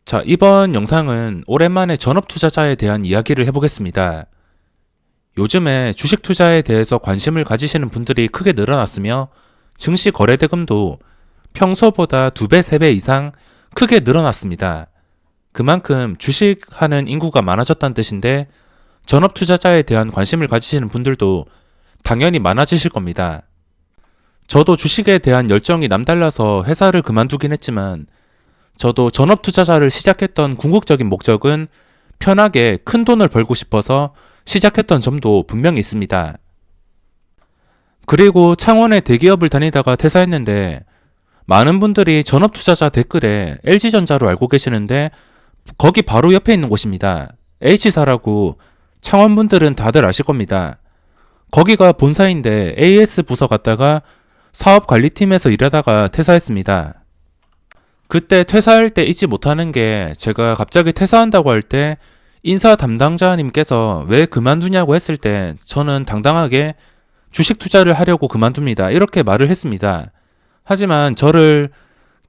자, 이번 영상은 오랜만에 전업 투자자에 대한 이야기를 해보겠습니다. 요즘에 주식 투자에 대해서 관심을 가지시는 분들이 크게 늘어났으며 증시 거래 대금도 평소보다 2배, 3배 이상 크게 늘어났습니다. 그만큼 주식하는 인구가 많아졌다는 뜻인데 전업 투자자에 대한 관심을 가지시는 분들도 당연히 많아지실 겁니다. 저도 주식에 대한 열정이 남달라서 회사를 그만두긴 했지만 저도 전업 투자자를 시작했던 궁극적인 목적은 편하게 큰 돈을 벌고 싶어서 시작했던 점도 분명히 있습니다. 그리고 창원의 대기업을 다니다가 퇴사했는데 많은 분들이 전업 투자자 댓글에 LG전자로 알고 계시는데 거기 바로 옆에 있는 곳입니다. H사라고 창원 분들은 다들 아실 겁니다. 거기가 본사인데 AS 부서 갔다가 사업관리팀에서 일하다가 퇴사했습니다. 그때 퇴사할 때 잊지 못하는 게 제가 갑자기 퇴사한다고 할 때 인사 담당자님께서 왜 그만두냐고 했을 때 저는 당당하게 주식 투자를 하려고 그만둡니다. 이렇게 말을 했습니다. 하지만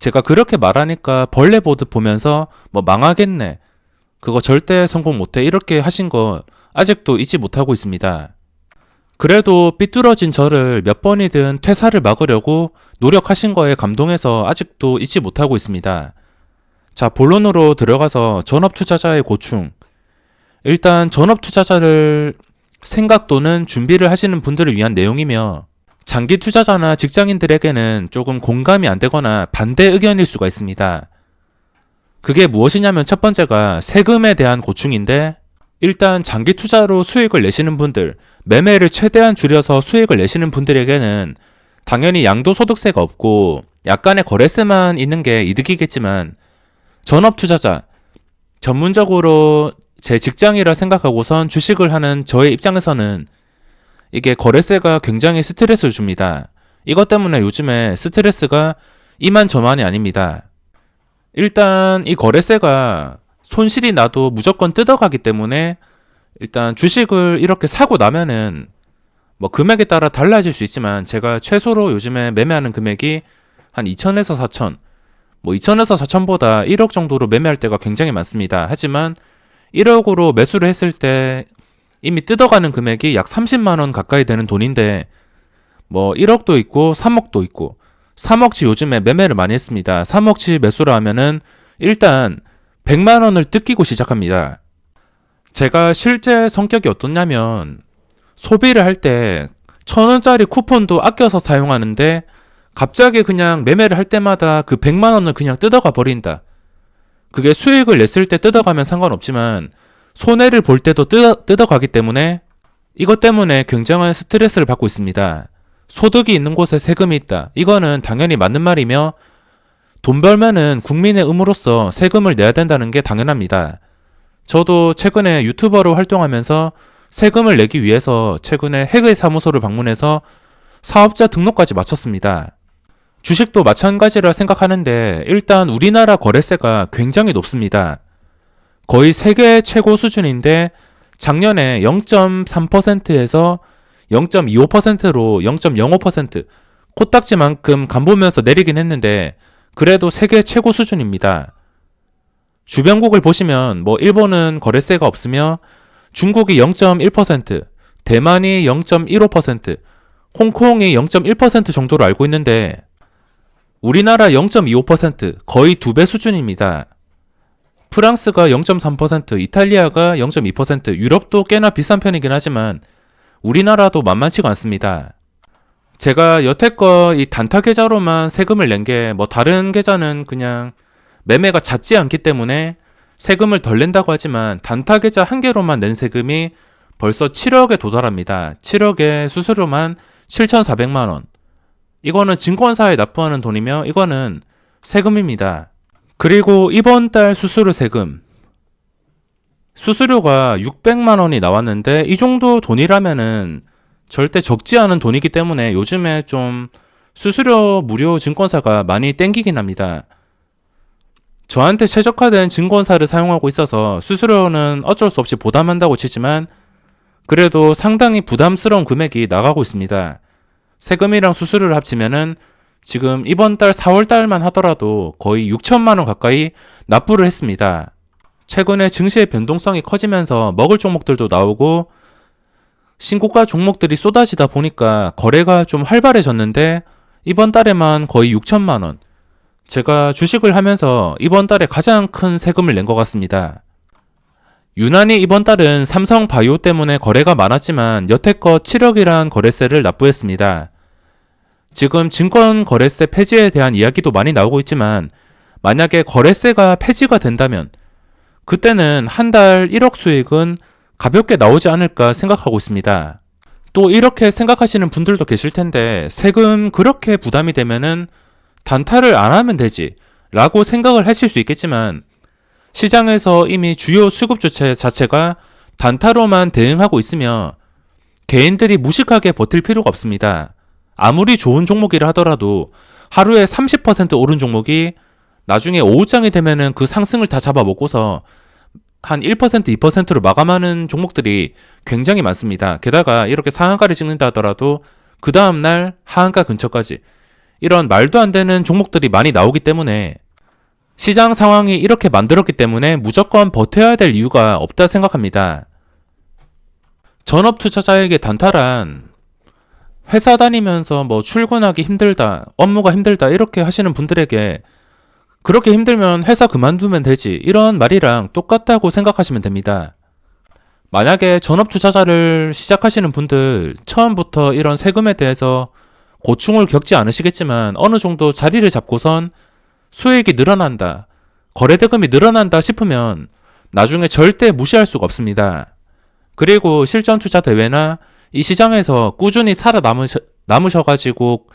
제가 그렇게 말하니까 벌레 보듯 보면서 뭐 망하겠네. 그거 절대 성공 못해. 이렇게 하신 거 아직도 잊지 못하고 있습니다. 그래도 삐뚤어진 저를 몇 번이든 퇴사를 막으려고 노력하신 거에 감동해서 아직도 잊지 못하고 있습니다. 자, 본론으로 들어가서 전업 투자자의 고충. 일단 전업 투자자를 생각 또는 준비를 하시는 분들을 위한 내용이며 장기 투자자나 직장인들에게는 조금 공감이 안 되거나 반대 의견일 수가 있습니다. 그게 무엇이냐면 첫 번째가 세금에 대한 고충인데 일단 장기 투자로 수익을 내시는 분들, 매매를 최대한 줄여서 수익을 내시는 분들에게는 당연히 양도소득세가 없고 약간의 거래세만 있는 게 이득이겠지만 전업 투자자, 전문적으로 제 직장이라 생각하고선 주식을 하는 저의 입장에서는 이게 거래세가 굉장히 스트레스를 줍니다. 이것 때문에 요즘에 스트레스가 이만저만이 아닙니다. 일단 이 거래세가 손실이 나도 무조건 뜯어가기 때문에 일단 주식을 이렇게 사고 나면은 뭐 금액에 따라 달라질 수 있지만 제가 최소로 요즘에 매매하는 금액이 한 2천에서 4천, 뭐 2천에서 4천보다 1억 정도로 매매할 때가 굉장히 많습니다. 하지만 1억으로 매수를 했을 때 이미 뜯어가는 금액이 약 30만 원 가까이 되는 돈인데 뭐 1억도 있고 3억도 있고 3억치 요즘에 매매를 많이 했습니다. 3억치 매수를 하면은 일단 100만 원을 뜯기고 시작합니다. 제가 실제 성격이 어떻냐면 소비를 할 때 1,000원짜리 쿠폰도 아껴서 사용하는데 갑자기 그냥 매매를 할 때마다 그 100만 원을 그냥 뜯어가 버린다. 그게 수익을 냈을 때 뜯어가면 상관없지만 손해를 볼 때도 뜯어가기 때문에 이것 때문에 굉장한 스트레스를 받고 있습니다. 소득이 있는 곳에 세금이 있다. 이거는 당연히 맞는 말이며 돈 벌면은 국민의 의무로서 세금을 내야 된다는 게 당연합니다. 저도 최근에 유튜버로 활동하면서 세금을 내기 위해서 최근에 회계사무소를 방문해서 사업자 등록까지 마쳤습니다. 주식도 마찬가지라 생각하는데 일단 우리나라 거래세가 굉장히 높습니다. 거의 세계 최고 수준인데 작년에 0.3%에서 0.25%로 0.05% 코딱지만큼 간보면서 내리긴 했는데 그래도 세계 최고 수준입니다. 주변국을 보시면 뭐 일본은 거래세가 없으며 중국이 0.1%, 대만이 0.15%, 홍콩이 0.1% 정도로 알고 있는데 우리나라 0.25% 거의 2배 수준입니다. 프랑스가 0.3%, 이탈리아가 0.2%, 유럽도 꽤나 비싼 편이긴 하지만 우리나라도 만만치가 않습니다. 제가 여태껏 이 단타 계좌로만 세금을 낸 게 뭐 다른 계좌는 그냥 매매가 잦지 않기 때문에 세금을 덜 낸다고 하지만 단타 계좌 한 개로만 낸 세금이 벌써 7억에 도달합니다. 7억에 수수료만 7,400만 원. 이거는 증권사에 납부하는 돈이며 이거는 세금입니다. 그리고 이번 달 수수료 세금. 수수료가 600만 원이 나왔는데 이 정도 돈이라면은 절대 적지 않은 돈이기 때문에 요즘에 좀 수수료 무료 증권사가 많이 땡기긴 합니다. 저한테 최적화된 증권사를 사용하고 있어서 수수료는 어쩔 수 없이 부담한다고 치지만 그래도 상당히 부담스러운 금액이 나가고 있습니다. 세금이랑 수수료를 합치면은 지금 이번 달 4월 달만 하더라도 거의 6천만 원 가까이 납부를 했습니다. 최근에 증시의 변동성이 커지면서 먹을 종목들도 나오고 신고가 종목들이 쏟아지다 보니까 거래가 좀 활발해졌는데 이번 달에만 거의 6천만 원. 제가 주식을 하면서 이번 달에 가장 큰 세금을 낸 것 같습니다. 유난히 이번 달은 삼성바이오 때문에 거래가 많았지만 여태껏 7억이란 거래세를 납부했습니다. 지금 증권거래세 폐지에 대한 이야기도 많이 나오고 있지만 만약에 거래세가 폐지가 된다면 그때는 한 달 1억 수익은 가볍게 나오지 않을까 생각하고 있습니다. 또 이렇게 생각하시는 분들도 계실 텐데 세금 그렇게 부담이 되면은 단타를 안 하면 되지 라고 생각을 하실 수 있겠지만 시장에서 이미 주요 수급 주체 자체가 단타로만 대응하고 있으며 개인들이 무식하게 버틸 필요가 없습니다. 아무리 좋은 종목이라 하더라도 하루에 30% 오른 종목이 나중에 오후장이 되면은 그 상승을 다 잡아먹고서 한 1%, 2%로 마감하는 종목들이 굉장히 많습니다. 게다가 이렇게 상한가를 찍는다 하더라도 그 다음날 하한가 근처까지 이런 말도 안 되는 종목들이 많이 나오기 때문에 시장 상황이 이렇게 만들었기 때문에 무조건 버텨야 될 이유가 없다 생각합니다. 전업 투자자에게 단타란 회사 다니면서 뭐 출근하기 힘들다, 업무가 힘들다 이렇게 하시는 분들에게 그렇게 힘들면 회사 그만두면 되지 이런 말이랑 똑같다고 생각하시면 됩니다. 만약에 전업 투자자를 시작하시는 분들 처음부터 이런 세금에 대해서 고충을 겪지 않으시겠지만 어느 정도 자리를 잡고선 수익이 늘어난다, 거래대금이 늘어난다 싶으면 나중에 절대 무시할 수가 없습니다. 그리고 실전 투자 대회나 이 시장에서 꾸준히 살아남으셔가지고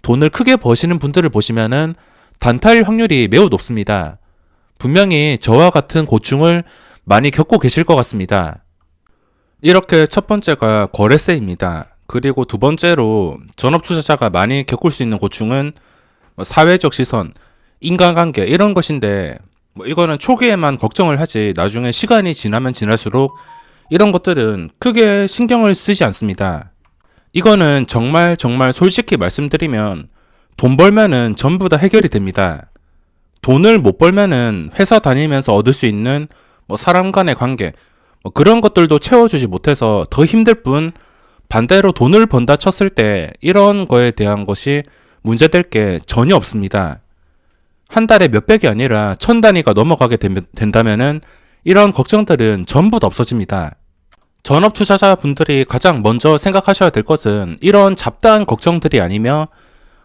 돈을 크게 버시는 분들을 보시면은 단타일 확률이 매우 높습니다. 분명히 저와 같은 고충을 많이 겪고 계실 것 같습니다. 이렇게 첫 번째가 거래세입니다. 그리고 두 번째로 전업 투자자가 많이 겪을 수 있는 고충은 사회적 시선, 인간관계 이런 것인데 이거는 초기에만 걱정을 하지 나중에 시간이 지나면 지날수록 이런 것들은 크게 신경을 쓰지 않습니다. 이거는 정말 솔직히 말씀드리면 돈 벌면은 전부 다 해결이 됩니다. 돈을 못 벌면은 회사 다니면서 얻을 수 있는 사람 간의 관계 그런 것들도 채워주지 못해서 더 힘들 뿐 반대로 돈을 번다 쳤을 때 이런 거에 대한 것이 문제될 게 전혀 없습니다. 한 달에 몇백이 아니라 1000단위가 넘어가게 된다면은 이런 걱정들은 전부 다 없어집니다. 전업 투자자분들이 가장 먼저 생각하셔야 될 것은 이런 잡다한 걱정들이 아니며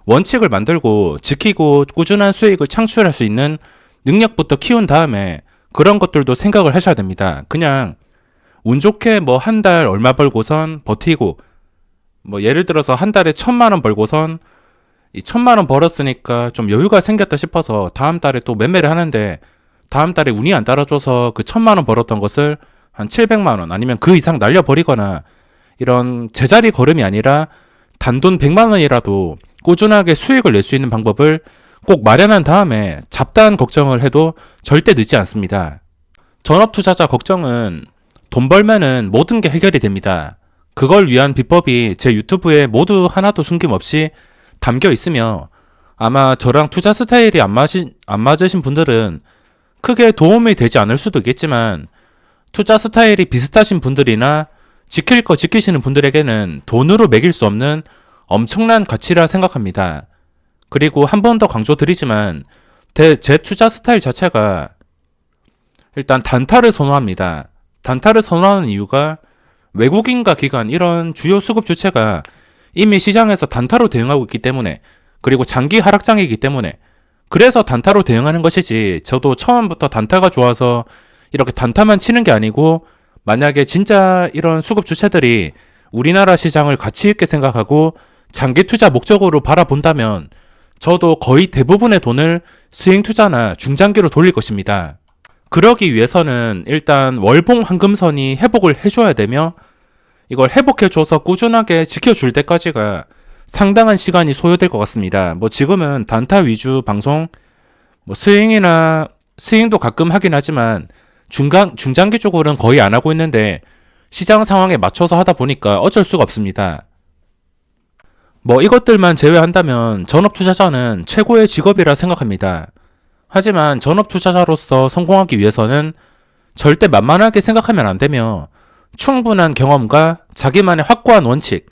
원칙을 만들고 지키고 꾸준한 수익을 창출할 수 있는 능력부터 키운 다음에 그런 것들도 생각을 하셔야 됩니다. 그냥 운 좋게 한 달 얼마 벌고선 버티고 예를 들어서 한 달에 1000만원 벌고선 이 1000만원 벌었으니까 좀 여유가 생겼다 싶어서 다음 달에 또 매매를 하는데 다음 달에 운이 안 따라줘서 그 1000만원 벌었던 것을 한 700만원 아니면 그 이상 날려버리거나 이런 제자리 걸음이 아니라 단돈 100만원이라도 꾸준하게 수익을 낼 수 있는 방법을 꼭 마련한 다음에 잡다한 걱정을 해도 절대 늦지 않습니다. 전업 투자자 걱정은 돈 벌면은 모든 게 해결이 됩니다. 그걸 위한 비법이 제 유튜브에 모두 하나도 숨김없이 담겨 있으며 아마 저랑 투자 스타일이 안 맞으신 분들은 크게 도움이 되지 않을 수도 있겠지만 투자 스타일이 비슷하신 분들이나 지킬 거 지키시는 분들에게는 돈으로 매길 수 없는 엄청난 가치라 생각합니다. 그리고 한 번 더 강조드리지만 제 투자 스타일 자체가 일단 단타를 선호합니다. 단타를 선호하는 이유가 외국인과 기관 이런 주요 수급 주체가 이미 시장에서 단타로 대응하고 있기 때문에 그리고 장기 하락장이기 때문에 그래서 단타로 대응하는 것이지 저도 처음부터 단타가 좋아서 이렇게 단타만 치는 게 아니고 만약에 진짜 이런 수급 주체들이 우리나라 시장을 가치 있게 생각하고 장기 투자 목적으로 바라본다면 저도 거의 대부분의 돈을 스윙 투자나 중장기로 돌릴 것입니다. 그러기 위해서는 일단 월봉 황금선이 회복을 해줘야 되며 이걸 회복해줘서 꾸준하게 지켜줄 때까지가 상당한 시간이 소요될 것 같습니다. 지금은 단타 위주 방송, 스윙도 가끔 하긴 하지만 중장기 쪽으로는 거의 안 하고 있는데 시장 상황에 맞춰서 하다 보니까 어쩔 수가 없습니다. 뭐 이것들만 제외한다면 전업 투자자는 최고의 직업이라 생각합니다. 하지만 전업 투자자로서 성공하기 위해서는 절대 만만하게 생각하면 안 되며 충분한 경험과 자기만의 확고한 원칙,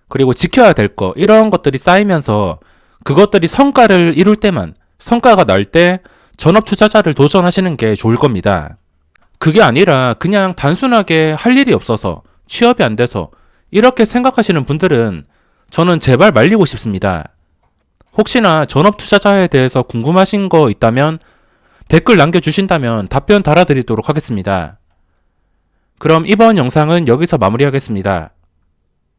그리고 지켜야 될 거, 이런 것들이 쌓이면서 그것들이 성과를 이룰 때만, 성과가 날 때 전업 투자자를 도전하시는 게 좋을 겁니다. 그게 아니라 그냥 단순하게 할 일이 없어서, 취업이 안 돼서 이렇게 생각하시는 분들은 저는 제발 말리고 싶습니다. 혹시나 전업 투자자에 대해서 궁금하신 거 있다면 댓글 남겨주신다면 답변 달아드리도록 하겠습니다. 그럼 이번 영상은 여기서 마무리하겠습니다.